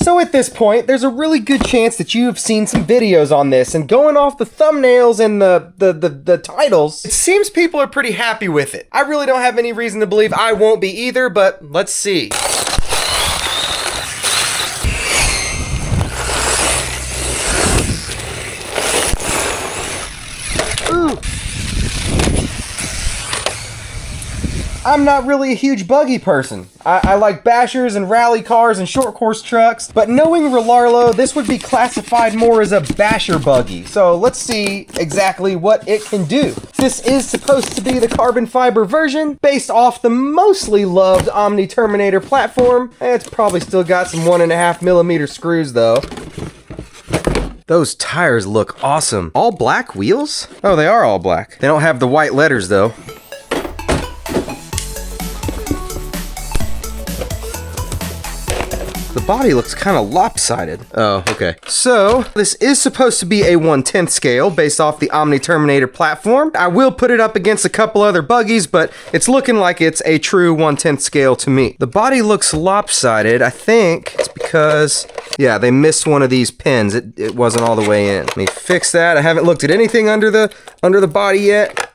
So at this point, there's a really good chance that you have seen some videos on this, and going off the thumbnails and the titles, it seems people are pretty happy with it. I really don't have any reason to believe I won't be either, but let's see. I'm not really a huge buggy person. I like bashers and rally cars and short course trucks, but knowing Rlaarlo, this would be classified more as a basher buggy. So let's see exactly what it can do. This is supposed to be the carbon fiber version, based off the mostly loved Omni Terminator platform. It's probably still got some 1.5mm screws though. Those tires look awesome. All black wheels? Oh, they are all black. They don't have the white letters though. The body looks kind of lopsided. Oh, okay. So, this is supposed to be a 1/10 scale based off the Omni Terminator platform. I will put it up against a couple other buggies, but it's looking like it's a true 1/10 scale to me. The body looks lopsided. I think it's because, yeah, they missed one of these pins. It wasn't all the way in. Let me fix that. I haven't looked at anything under the body yet.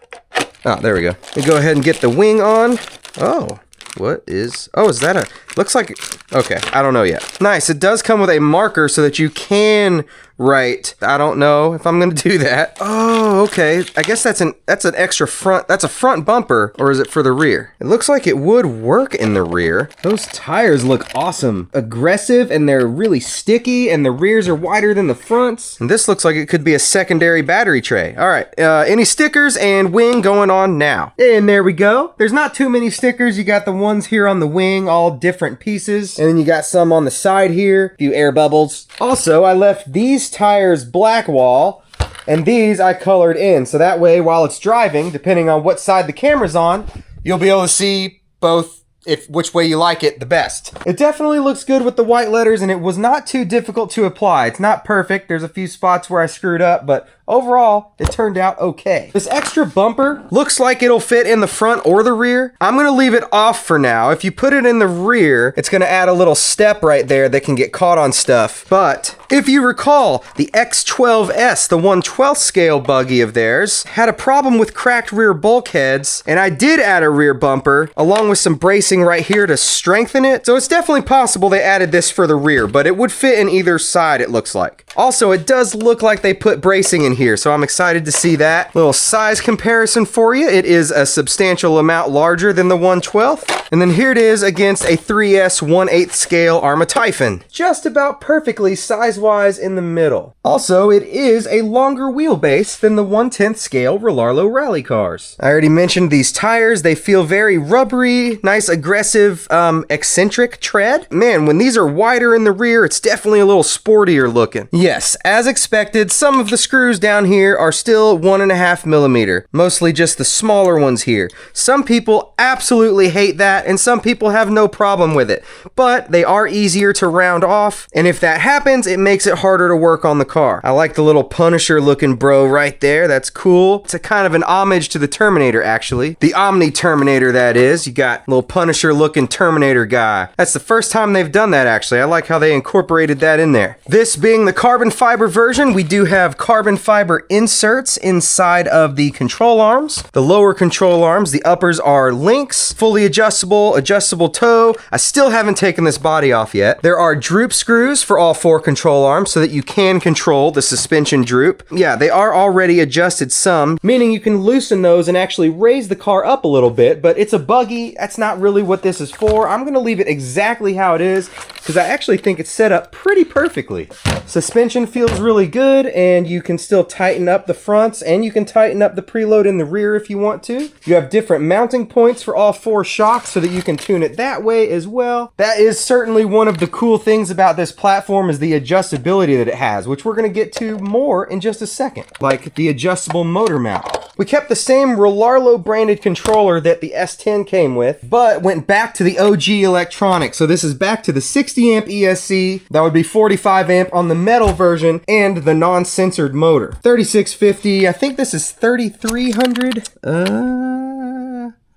Oh, there we go. Let me go ahead and get the wing on. Oh. What is... Oh, is that a... Looks like... Okay, I don't know yet. Nice, it does come with a marker so that you can write. I don't know if I'm gonna do that. Oh, okay. I guess that's an extra front... That's a front bumper, or is it for the rear? It looks like it would work in the rear. Those tires look awesome. Aggressive, and they're really sticky, and the rears are wider than the fronts. And this looks like it could be a secondary battery tray. All right, any stickers and wing going on now. And there we go. There's not too many stickers. You got the ones here on the wing, all different pieces. And then you got some on the side here, a few air bubbles. Also, I left these tires black wall, and these I colored in. So that way, while it's driving, depending on what side the camera's on, you'll be able to see both which way you like it the best. It definitely looks good with the white letters, and it was not too difficult to apply. It's not perfect. There's a few spots where I screwed up, but overall, it turned out okay. This extra bumper looks like it'll fit in the front or the rear. I'm gonna leave it off for now. If you put it in the rear, it's gonna add a little step right there that can get caught on stuff. But if you recall, the X12S, the 1/12 scale buggy of theirs, had a problem with cracked rear bulkheads, and I did add a rear bumper along with some bracing right here to strengthen it. So it's definitely possible they added this for the rear, but it would fit in either side, it looks like. Also, it does look like they put bracing in here, so I'm excited to see that. Little size comparison for you. It is a substantial amount larger than the 1/12. And then here it is against a 3S 1/8 scale Arrma Typhon. Just about perfectly size-wise in the middle. Also, it is a longer wheelbase than the 1/10 scale Rlaarlo rally cars. I already mentioned these tires. They feel very rubbery, nice aggressive, eccentric tread. Man, when these are wider in the rear, it's definitely a little sportier looking. Yes, as expected, some of the screws down here are still 1.5mm, mostly just the smaller ones here. Some people absolutely hate that, and some people have no problem with it, but they are easier to round off, and if that happens, it makes it harder to work on the car. I like the little Punisher looking bro right there. That's cool. It's a kind of an homage to the Terminator, actually. The Omni Terminator, that is. You got little Punisher looking Terminator guy. That's the first time they've done that, actually. I like how they incorporated that in there. This being the carbon fiber version, we do have carbon fiber inserts inside of the control arms. The lower control arms, the uppers are links, fully adjustable, adjustable toe. I still haven't taken this body off yet. There are droop screws for all 4 control arms so that you can control the suspension droop. Yeah, they are already adjusted some, meaning you can loosen those and actually raise the car up a little bit, but it's a buggy. That's not really what this is for. I'm gonna leave it exactly how it is because I actually think it's set up pretty perfectly. Suspension feels really good, and you can still tighten up the fronts, and you can tighten up the preload in the rear if you want to. You have different mounting points for all 4 shocks so that you can tune it that way as well. That is certainly one of the cool things about this platform, is the adjustability that it has, which we're gonna get to more in just a second, like the adjustable motor mount. We kept the same Rlaarlo branded controller that the S10 came with, but went back to the OG electronics. So this is back to the 60 amp ESC, that would be 45 amp on the metal version, and the non-censored motor. 3650, I think this is 3300.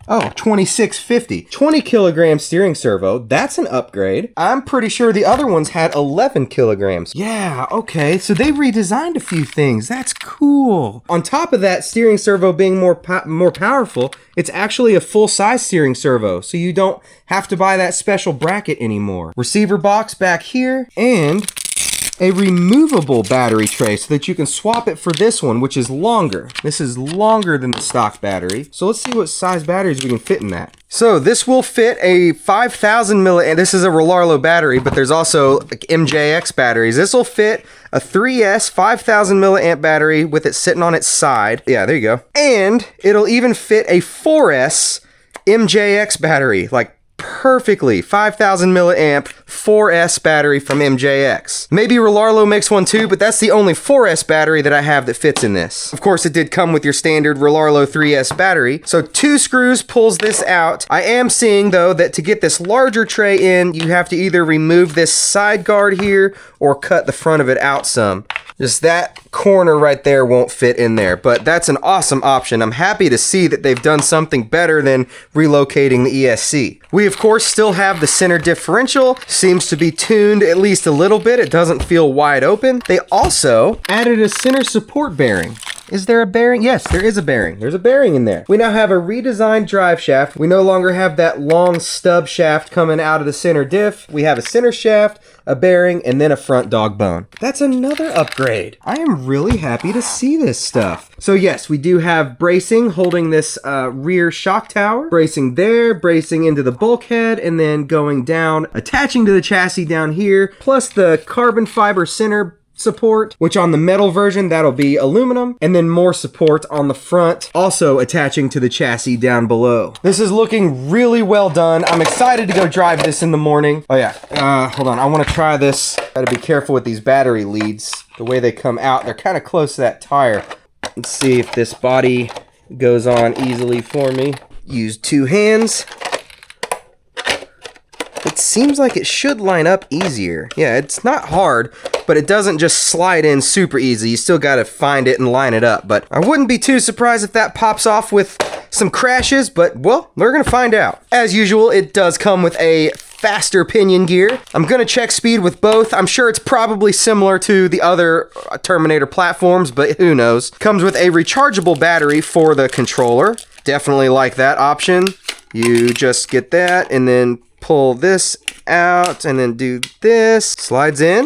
Oh, 2650. 20 kilogram steering servo. That's an upgrade. I'm pretty sure the other ones had 11 kilograms. Yeah, okay. So they redesigned a few things. That's cool. On top of that steering servo being more powerful, it's actually a full-size steering servo, so you don't have to buy that special bracket anymore. Receiver box back here, and a removable battery tray so that you can swap it for this one, which is longer. This is longer than the stock battery. So let's see what size batteries we can fit in that. So this will fit a 5,000 milliamp. This is a Rlaarlo battery, but there's also like MJX batteries. This will fit a 3S 5,000 milliamp battery with it sitting on its side. Yeah, there you go. And it'll even fit a 4S MJX battery, like perfectly. 5,000 milliamp 4S battery from MJX. Maybe Rlaarlo makes one too, but that's the only 4S battery that I have that fits in this. Of course, it did come with your standard Rlaarlo 3S battery. So 2 screws pulls this out. I am seeing though that to get this larger tray in, you have to either remove this side guard here or cut the front of it out some. Just that corner right there won't fit in there, but that's an awesome option. I'm happy to see that they've done something better than relocating the ESC. We of course still have the center differential. Seems to be tuned at least a little bit. It doesn't feel wide open. They also added a center support bearing. Is there a bearing? Yes, there is a bearing. There's a bearing in there. We now have a redesigned drive shaft. We no longer have that long stub shaft coming out of the center diff. We have a center shaft, a bearing, and then a front dog bone. That's another upgrade. I am really happy to see this stuff. So yes, we do have bracing holding this rear shock tower. Bracing there, bracing into the bulkhead, and then going down, attaching to the chassis down here, plus the carbon fiber center support, which on the metal version, that'll be aluminum, and then more support on the front, also attaching to the chassis down below. This is looking really well done. I'm excited to go drive this in the morning. Oh yeah, hold on, I want to try this. Gotta be careful with these battery leads. The way they come out, they're kind of close to that tire. Let's see if this body goes on easily for me. Use 2 hands. It seems like it should line up easier. Yeah, it's not hard, but it doesn't just slide in super easy. You still gotta find it and line it up. But I wouldn't be too surprised if that pops off with some crashes, but well, we're gonna find out. As usual, it does come with a faster pinion gear. I'm gonna check speed with both. I'm sure it's probably similar to the other Terminator platforms, but who knows. Comes with a rechargeable battery for the controller. Definitely like that option. You just get that and then pull this out and then do this. Slides in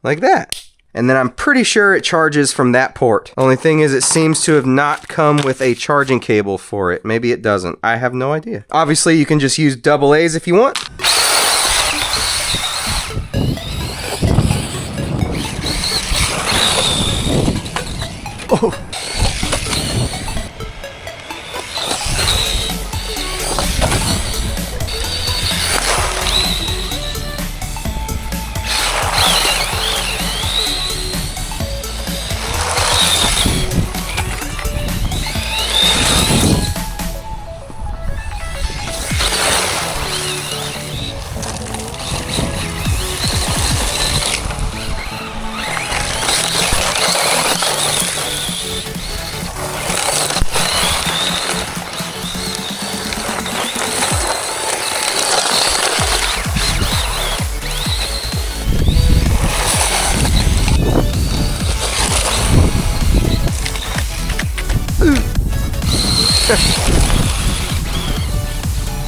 like that. And then I'm pretty sure it charges from that port. Only thing is it seems to have not come with a charging cable for it. Maybe it doesn't. I have no idea. Obviously you can just use AA's if you want. Oh.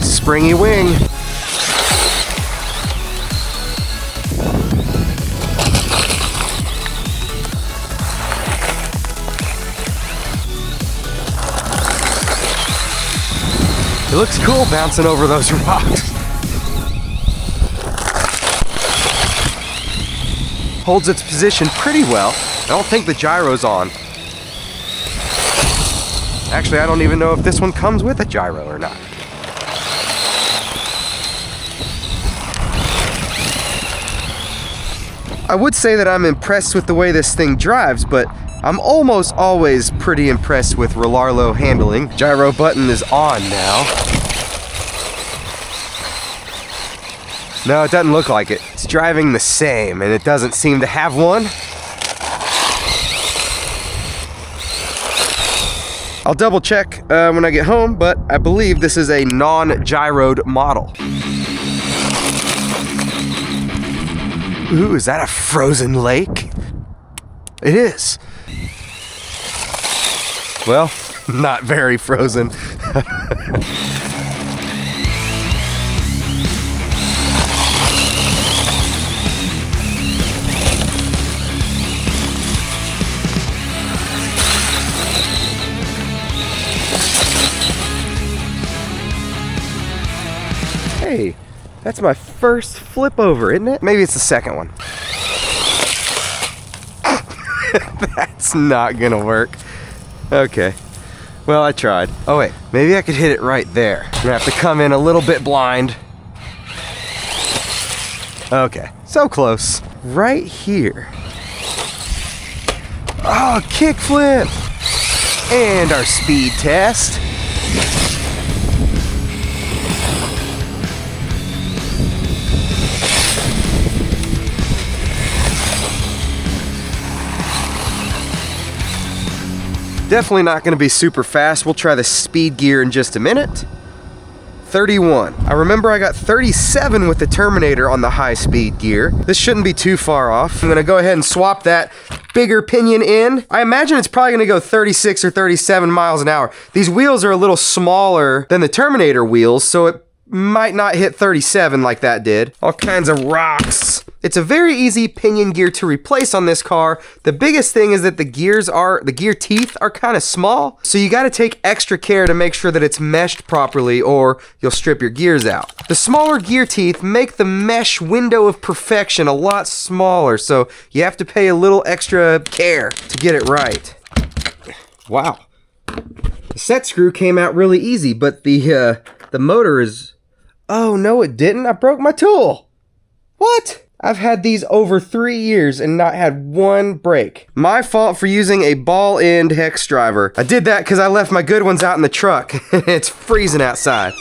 Springy wing. It looks cool bouncing over those rocks. Holds its position pretty well. I don't think the gyro's on. Actually, I don't even know if this one comes with a gyro or not. I would say that I'm impressed with the way this thing drives, but I'm almost always pretty impressed with Rlaarlo handling. Gyro button is on now. No, it doesn't look like it. It's driving the same, and it doesn't seem to have one. I'll double check when I get home, but I believe this is a non-gyroed model. Ooh, is that a frozen lake? It is. Well, not very frozen. Hey, that's my first flip over, isn't it? Maybe it's the second one. That's not gonna work. Okay, well, I tried. Oh wait, maybe I could hit it right there. I'm gonna have to come in a little bit blind. Okay, so close. Right here. Oh, kickflip! And our speed test. Definitely not going to be super fast. We'll try the speed gear in just a minute. 31. I remember I got 37 with the Terminator on the high speed gear. This shouldn't be too far off. I'm going to go ahead and swap that bigger pinion in. I imagine it's probably going to go 36 or 37 miles an hour. These wheels are a little smaller than the Terminator wheels, so it might not hit 37 like that did. All kinds of rocks. It's a very easy pinion gear to replace on this car. The biggest thing is that the gear teeth are kind of small, so you got to take extra care to make sure that it's meshed properly or you'll strip your gears out. The smaller gear teeth make the mesh window of perfection a lot smaller, so you have to pay a little extra care to get it right. Wow. The set screw came out really easy, but the motor is... Oh, no, it didn't. I broke my tool. What? I've had these over 3 years and not had one break. My fault for using a ball end hex driver. I did that because I left my good ones out in the truck. It's freezing outside.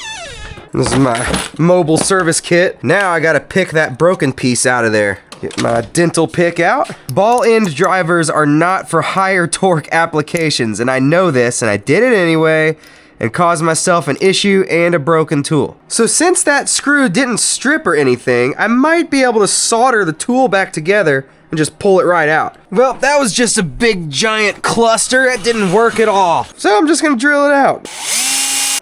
This is my mobile service kit. Now I gotta pick that broken piece out of there. Get my dental pick out. Ball end drivers are not for higher torque applications, and I know this, and I did it anyway, and caused myself an issue and a broken tool. So since that screw didn't strip or anything, I might be able to solder the tool back together and just pull it right out. Well, that was just a big giant cluster. It didn't work at all. So I'm just gonna drill it out.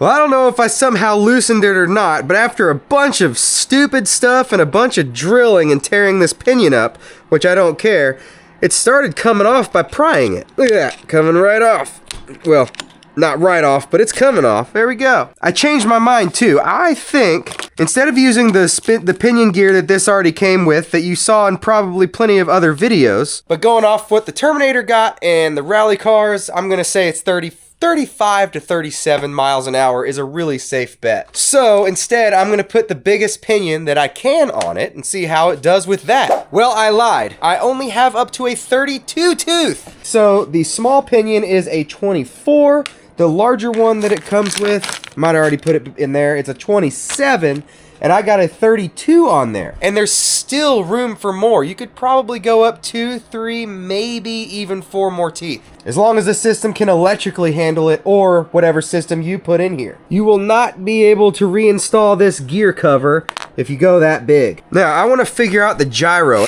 Well, I don't know if I somehow loosened it or not, but after a bunch of stupid stuff and a bunch of drilling and tearing this pinion up, which I don't care, it started coming off by prying it. Look at that, coming right off. Well, not right off, but it's coming off. There we go. I changed my mind too. I think instead of using the pinion gear that this already came with that you saw in probably plenty of other videos, but going off what the Terminator got and the rally cars, I'm gonna say it's 35 to 37 miles an hour is a really safe bet. So instead, I'm gonna put the biggest pinion that I can on it and see how it does with that. Well, I lied. I only have up to a 32 tooth. So the small pinion is a 24. The larger one that it comes with, might already put it in there, it's a 27, and I got a 32 on there. And there's still room for more. You could probably go up 2, 3, maybe even 4 more teeth. As long as the system can electrically handle it, or whatever system you put in here. You will not be able to reinstall this gear cover if you go that big. Now, I want to figure out the gyro.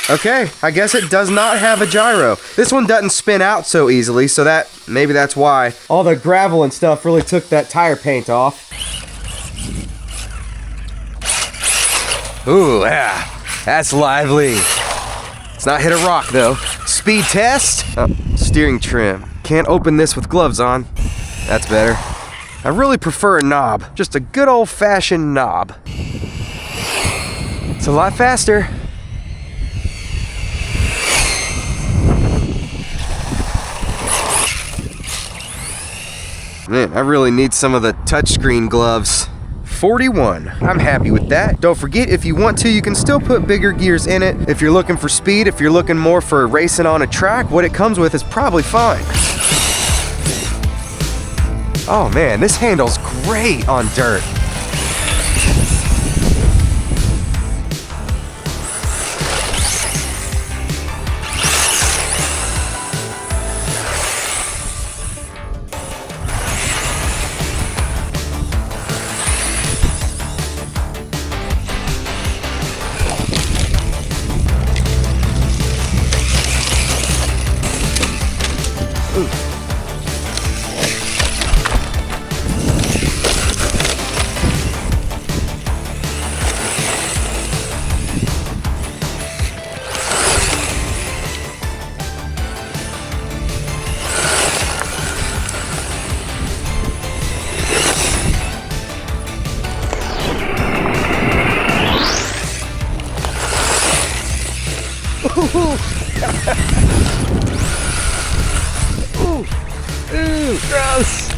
Okay, I guess it does not have a gyro. This one doesn't spin out so easily, so maybe that's why. All the gravel and stuff really took that tire paint off. Ooh, yeah, that's lively. It's not hit a rock though. Speed test. Oh, steering trim. Can't open this with gloves on. That's better. I really prefer a knob. Just a good old-fashioned knob. It's a lot faster. Man, I really need some of the touchscreen gloves. 41. I'm happy with that. Don't forget, if you want to, you can still put bigger gears in it. If you're looking for speed, if you're looking more for racing on a track, what it comes with is probably fine. Oh man, this handles great on dirt. Ooh, gross.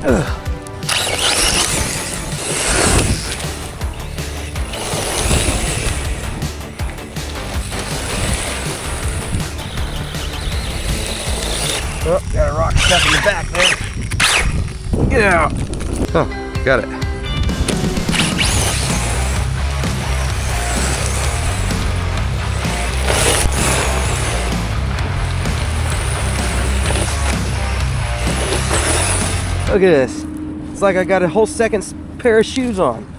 Ugh. Oh, got a rock stuck in the back there. Get out. Oh, got it. Look at this. It's like I got a whole second pair of shoes on.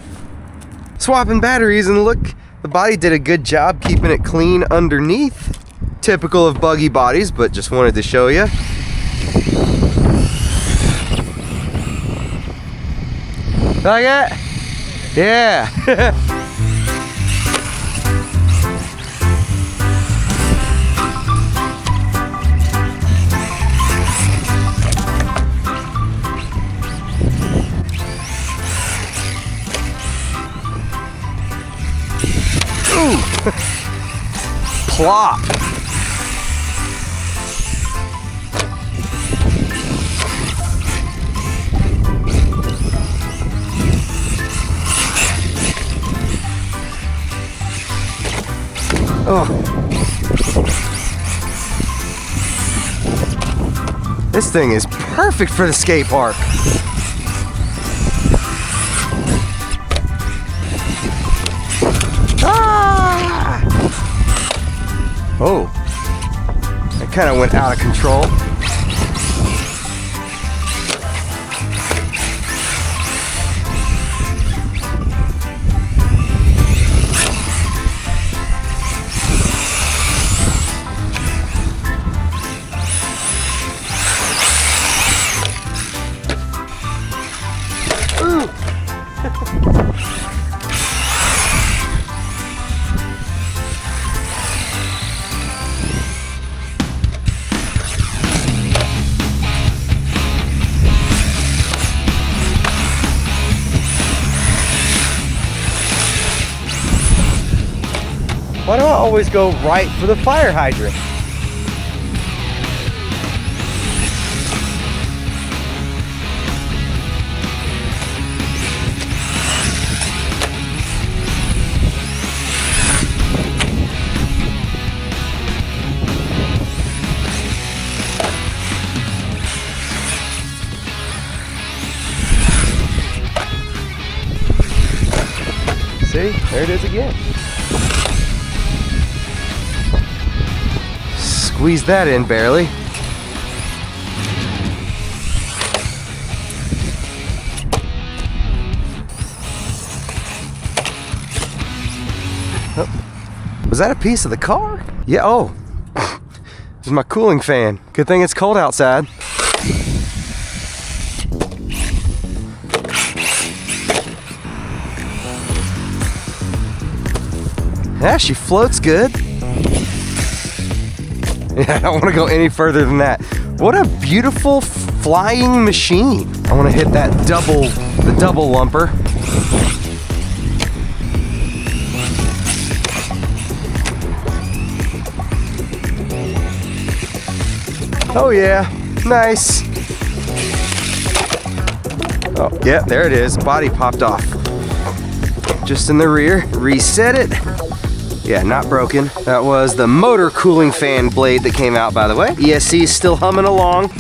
Swapping batteries, and look, the body did a good job keeping it clean underneath. Typical of buggy bodies, but just wanted to show you. Like that? Yeah. Ooh. Plop. Oh. This thing is perfect for the skate park. Ah! Oh. That kind of went out of control. Why do I always go right for the fire hydrant? See, there it is again. Squeeze that in barely. Oh. Was that a piece of the car? Yeah, oh. This is my cooling fan. Good thing it's cold outside. Yeah, she floats good. Yeah, I don't want to go any further than that. What a beautiful flying machine. I want to hit that the double lumper. Oh yeah, nice. Oh, yeah, there it is. Body popped off. Just in the rear, reset it. Yeah, not broken. That was the motor cooling fan blade that came out, by the way. ESC is still humming along.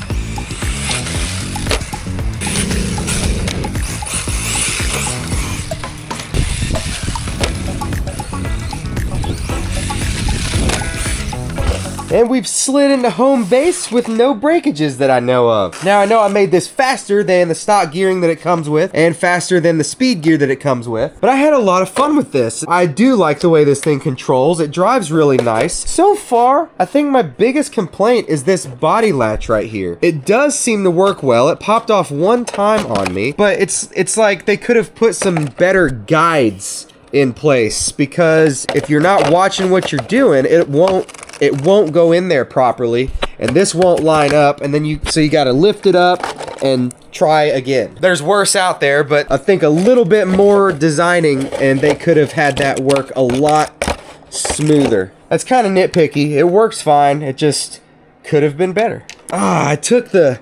And we've slid into home base with no breakages that I know of. Now I know I made this faster than the stock gearing that it comes with and faster than the speed gear that it comes with, but I had a lot of fun with this. I do like the way this thing controls. It drives really nice. So far, I think my biggest complaint is this body latch right here. It does seem to work well. It popped off one time on me, but it's like they could have put some better guides in place, because if you're not watching what you're doing, it won't go in there properly, and this won't line up, and then you got to lift it up and try again. There's worse out there, but I think a little bit more designing and they could have had that work a lot smoother. That's kind of nitpicky. It works fine. It just could have been better. I took the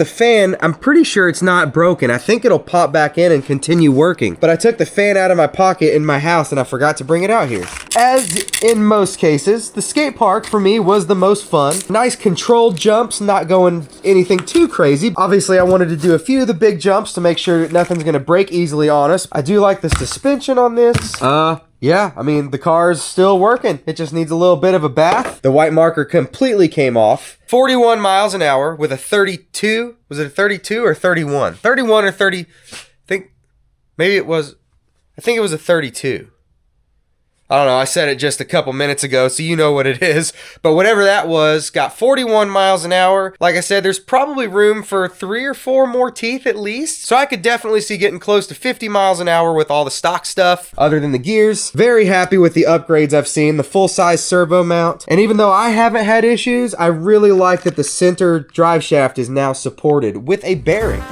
fan. I'm pretty sure it's not broken. I think it'll pop back in and continue working. But I took the fan out of my pocket in my house and I forgot to bring it out here. As in most cases, the skate park for me was the most fun. Nice controlled jumps, not going anything too crazy. Obviously, I wanted to do a few of the big jumps to make sure nothing's gonna break easily on us. I do like the suspension on this. Yeah, I mean, the car's still working. It just needs a little bit of a bath. The white marker completely came off. 41 miles an hour with a 32. Was it a 32 or 31? 31 or 30. I think it was a 32. I don't know, I said it just a couple minutes ago, so you know what it is. But whatever that was, got 41 miles an hour. Like I said, there's probably room for 3 or 4 more teeth at least. So I could definitely see getting close to 50 miles an hour with all the stock stuff, other than the gears. Very happy with the upgrades I've seen, the full-size servo mount. And even though I haven't had issues, I really like that the center drive shaft is now supported with a bearing.